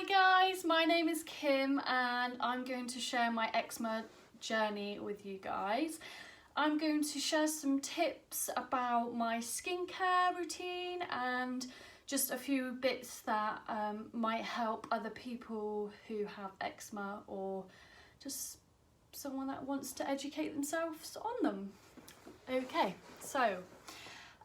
guys, my name is Kim and I'm going to share my eczema journey with you guys. I'm going to share some tips about my skincare routine and just a few bits that might help other people who have eczema or just someone that wants to educate themselves on them. Okay, so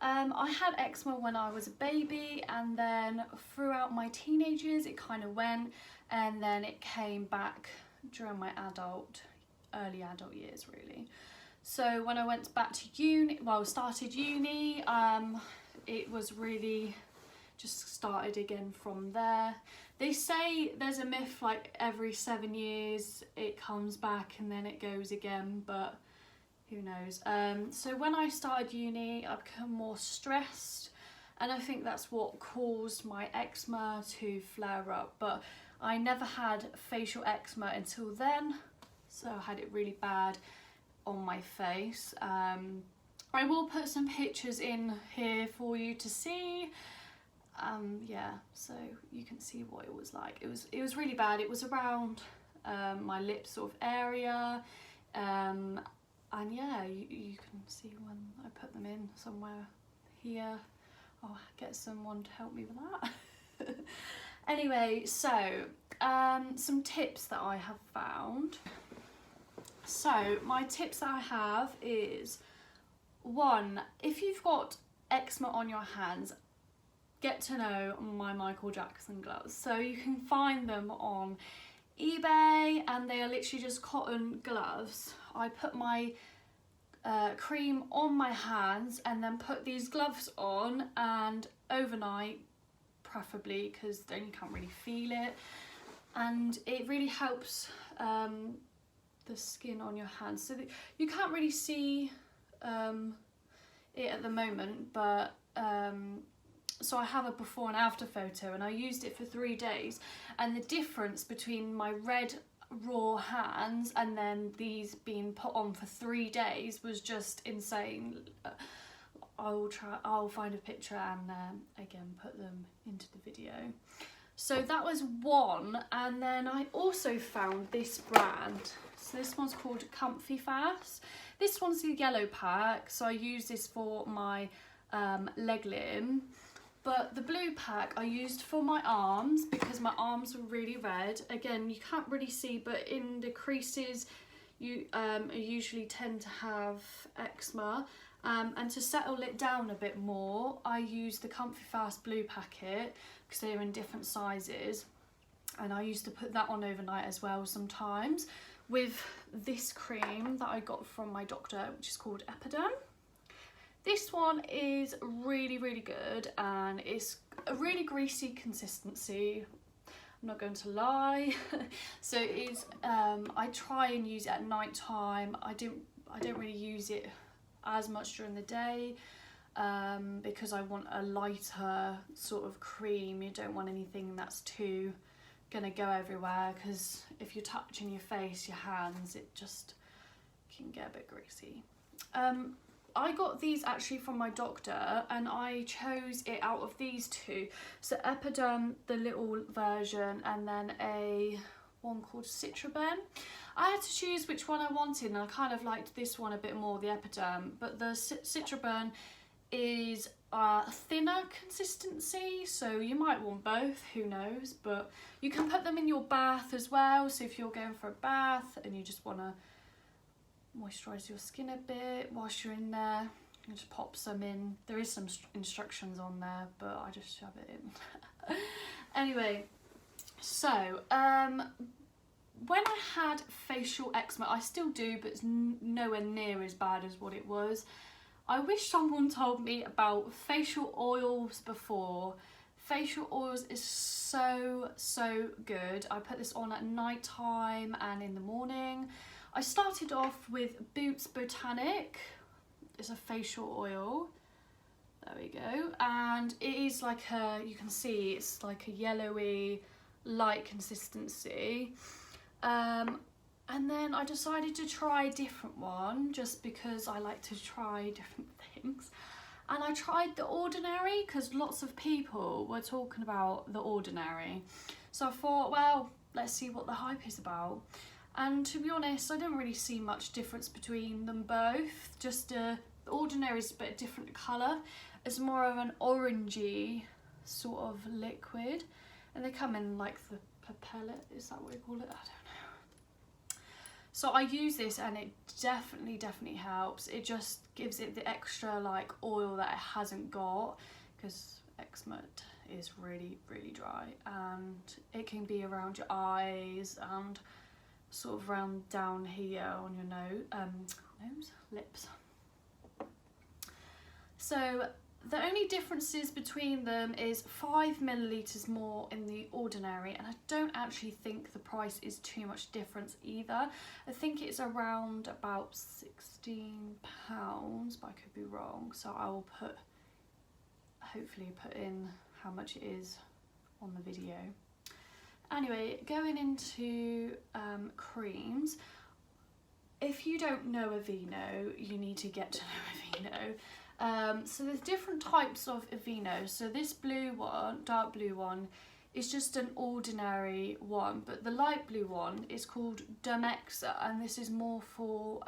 I had eczema when I was a baby, and then throughout my teenage years it kind of went, and then it came back during my early adult years really. So when I went back to uni, started uni, it was really just started again from there. They say there's a myth like every 7 years it comes back and then it goes again, but who knows. So when I started uni, I became more stressed, and I think that's what caused my eczema to flare up. But I never had facial eczema until then, so I had it really bad on my face. I will put some pictures in here for you to see. Yeah, so you can see what it was like. It was really bad. It was around my lip sort of area. And yeah, you can see when I put them in somewhere here. I'll get someone to help me with that. Anyway, so some tips that I have found. So my tips that I have is, one, if you've got eczema on your hands, get to know my Michael Jackson gloves. So you can find them on eBay and they are literally just cotton gloves. I put my cream on my hands and then put these gloves on, and overnight preferably, because then you can't really feel it, and it really helps the skin on your hands. So you can't really see it at the moment, but so I have a before and after photo, and I used it for 3 days, and the difference between my red raw hands and then these being put on for 3 days was just insane. I'll find a picture and again put them into the video. So that was one, and then I also found this brand. So this one's called Comfy Fast. This one's the yellow pack, so I use this for my leg limb. But the blue pack I used for my arms because my arms were really red. Again, you can't really see, but in the creases you usually tend to have eczema. And to settle it down a bit more, I use the Comfy Fast blue packet because they're in different sizes. And I used to put that on overnight as well sometimes with this cream that I got from my doctor, which is called Eczema. This one is really, really good, and it's a really greasy consistency. I'm not going to lie. So it is, I try and use it at night time. I don't really use it as much during the day because I want a lighter sort of cream. You don't want anything that's too gonna go everywhere, because if you're touching your face, your hands, it just can get a bit greasy. I got these actually from my doctor, and I chose it out of these two. So Eczema, the little version, and then a one called Citroben. I had to choose which one I wanted, and I kind of liked this one a bit more, the Eczema, but the Citroben is a thinner consistency, so you might want both, who knows, but you can put them in your bath as well. So if you're going for a bath and you just want to moisturize your skin a bit whilst you're in there, you just pop some in. There is some instructions on there, but I just shove it in. Anyway, so when I had facial eczema, I still do, but it's nowhere near as bad as what it was. I wish someone told me about facial oils before. Facial oils is so good. I put this on at night time and in the morning. I started off with Boots Botanic. It's a facial oil. There we go. And it is like you can see it's like a yellowy light consistency. And then I decided to try a different one just because I like to try different things. And I tried The Ordinary because lots of people were talking about The Ordinary. So I thought, well, let's see what the hype is about. And to be honest, I don't really see much difference between them both. Just the Ordinary is a bit different colour. It's more of an orangey sort of liquid. And they come in like the pellet, is that what you call it? I don't know. So I use this and it definitely helps. It just gives it the extra like oil that it hasn't got, because eczema is really dry, and it can be around your eyes and sort of around down here on your nose, lips. So the only differences between them is 5 millilitres more in the Ordinary, and I don't actually think the price is too much difference either. I think it's around about £16, but I could be wrong, so I will hopefully put in how much it is on the video. Anyway, going into creams. If you don't know Aveeno, you need to get to know Aveeno. So there's different types of Aveeno. So this blue one, dark blue one, is just an ordinary one, but the light blue one is called Demexa, and this is more for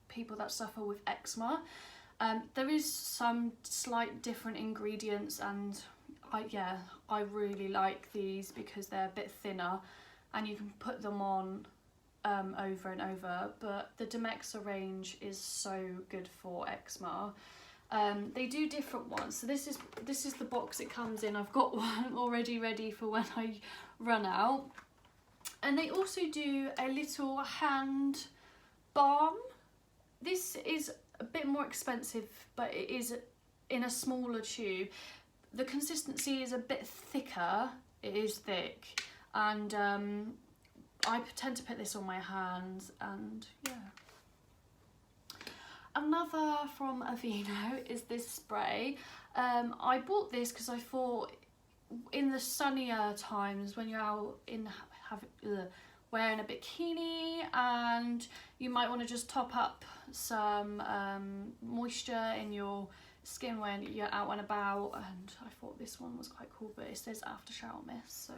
people that suffer with eczema. There is some slight different ingredients, and I really like these because they're a bit thinner and you can put them on over and over, but the Demexa range is so good for eczema. They do different ones, so this is the box it comes in. I've got one already ready for when I run out. And they also do a little hand balm. This is a bit more expensive, but it is in a smaller tube. The consistency is a bit thicker, it is thick, and I tend to put this on my hands, and yeah. Another from Aveeno is this spray. I bought this because I thought in the sunnier times when you're out wearing a bikini and you might want to just top up some moisture in your skin when you're out and about, and I thought this one was quite cool, but it says after shower mist. So,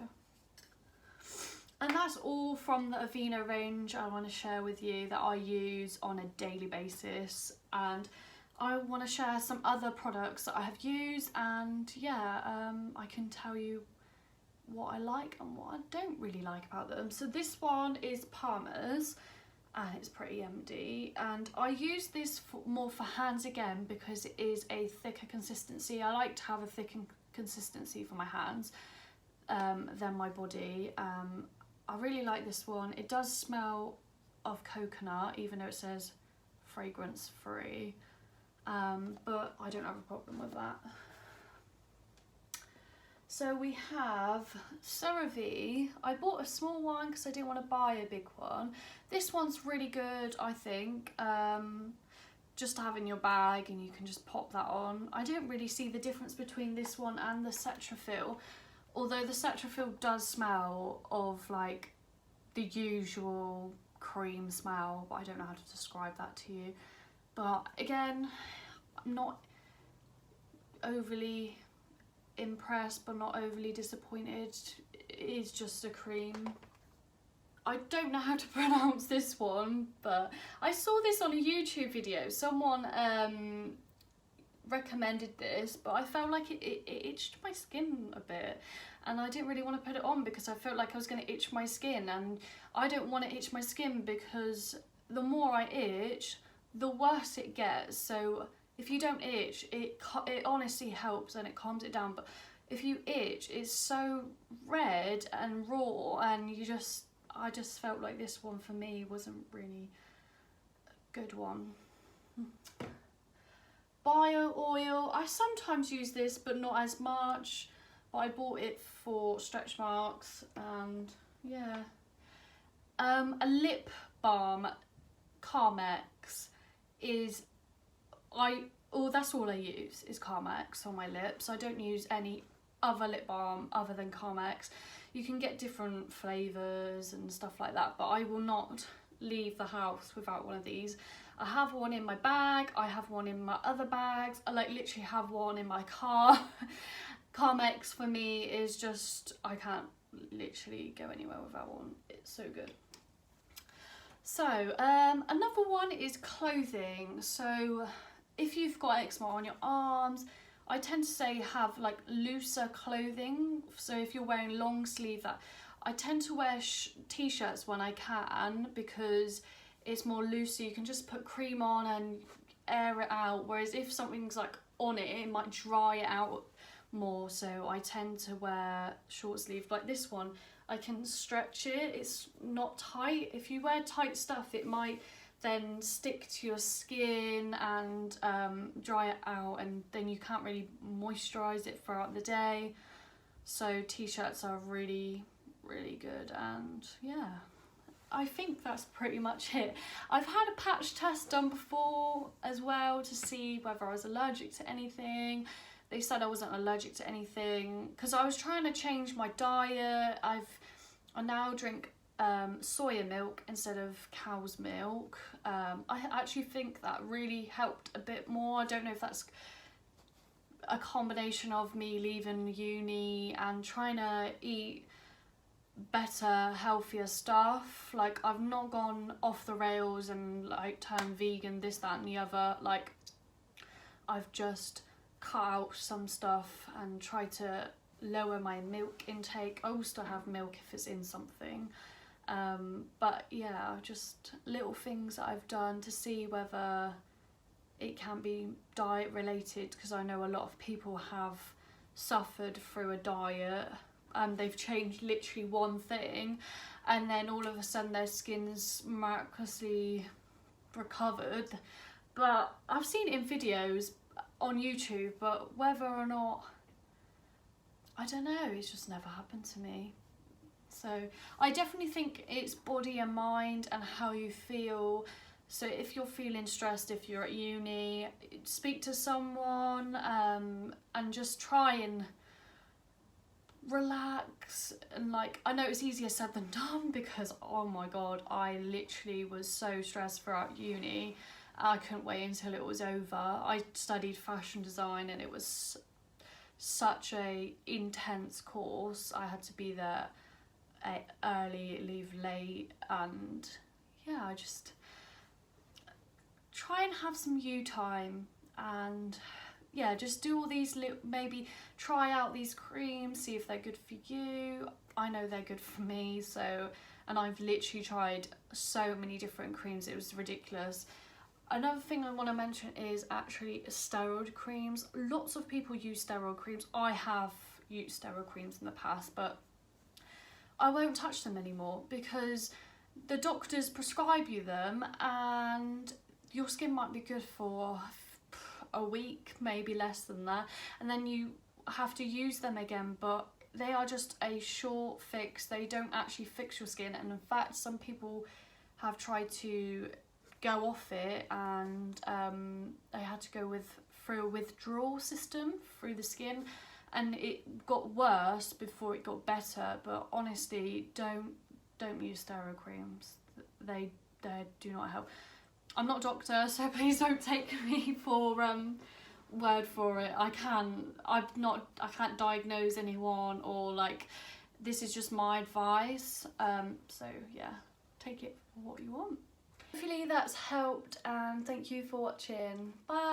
and that's all from the Aveeno range I want to share with you that I use on a daily basis, and I want to share some other products that I have used, and yeah, I can tell you what I like and what I don't really like about them. So this one is Palmer's, and it's pretty empty, and I use this more for hands again because it is a thicker consistency. I like to have a thicker consistency for my hands than my body. I really like this one. It does smell of coconut, even though it says fragrance free, but I don't have a problem with that. So we have CeraVe. I bought a small one because I didn't want to buy a big one. This one's really good, I think. Just to have in your bag, and you can just pop that on. I don't really see the difference between this one and the Cetaphil, although the Cetaphil does smell of like the usual cream smell, but I don't know how to describe that to you. But again, I'm not overly impressed but not overly disappointed. It is just a cream. I don't know how to pronounce this one, but I saw this on a YouTube video. Someone recommended this, but I felt like it itched my skin a bit, and I didn't really want to put it on because I felt like I was going to itch my skin, and I don't want to itch my skin because the more I itch, the worse it gets. So if you don't itch, it honestly helps and it calms it down. But if you itch, it's so red and raw, and I just felt like this one for me wasn't really a good one. Bio oil, I sometimes use this but not as much, but I bought it for stretch marks, and yeah. A lip balm, Carmex, is that's all I use is Carmex on my lips. I don't use any other lip balm other than Carmex. You can get different flavours and stuff like that, but I will not leave the house without one of these. I have one in my bag, I have one in my other bags, I like literally have one in my car. Carmex for me is just, I can't literally go anywhere without one. It's so good. So another one is clothing. So if you've got eczema on your arms, I tend to say have like looser clothing. So if you're wearing long sleeve, that I tend to wear t-shirts when I can, because it's more loose, so you can just put cream on and air it out, whereas if something's like on it, it might dry it out more. So I tend to wear short sleeve. Like this one, I can stretch it, it's not tight. If you wear tight stuff, it might then stick to your skin and dry it out, and then you can't really moisturize it throughout the day. So t-shirts are really good. And yeah, I think that's pretty much it. I've had a patch test done before as well to see whether I was allergic to anything. They said I wasn't allergic to anything, because I was trying to change my diet. I now drink soya milk instead of cow's milk. I actually think that really helped a bit more. I don't know if that's a combination of me leaving uni and trying to eat better, healthier stuff. Like, I've not gone off the rails and like turned vegan, this, that and the other. Like, I've just cut out some stuff and try to lower my milk intake. I will still have milk if it's in something, but yeah, just little things that I've done to see whether it can be diet related, because I know a lot of people have suffered through a diet and they've changed literally one thing and then all of a sudden their skin's miraculously recovered. But I've seen it in videos on YouTube, but whether or not, I don't know, it's just never happened to me. So I definitely think it's body and mind and how you feel. So if you're feeling stressed, if you're at uni, speak to someone and just try and relax. And like, I know it's easier said than done, because oh my god, I literally was so stressed throughout uni. I couldn't wait until it was over. I studied fashion design and it was such a intense course. I had to be there early, leave late, and yeah, I just try and have some you time, and yeah, just do all these maybe try out these creams, see if they're good for you. I know they're good for me, so, and I've literally tried so many different creams, it was ridiculous. Another thing I want to mention is actually steroid creams. Lots of people use steroid creams. I have used steroid creams in the past, but I won't touch them anymore, because the doctors prescribe you them and your skin might be good for a week, maybe less than that, and then you have to use them again, but they are just a short fix. They don't actually fix your skin, and in fact some people have tried to go off it and they had to go through a withdrawal system through the skin, and it got worse before it got better. But honestly, don't use steroid creams. They do not help. I'm not a doctor, so please don't take me for word for it. I can't diagnose anyone, or like, this is just my advice. So yeah, take it for what you want. Hopefully that's helped, and thank you for watching. Bye.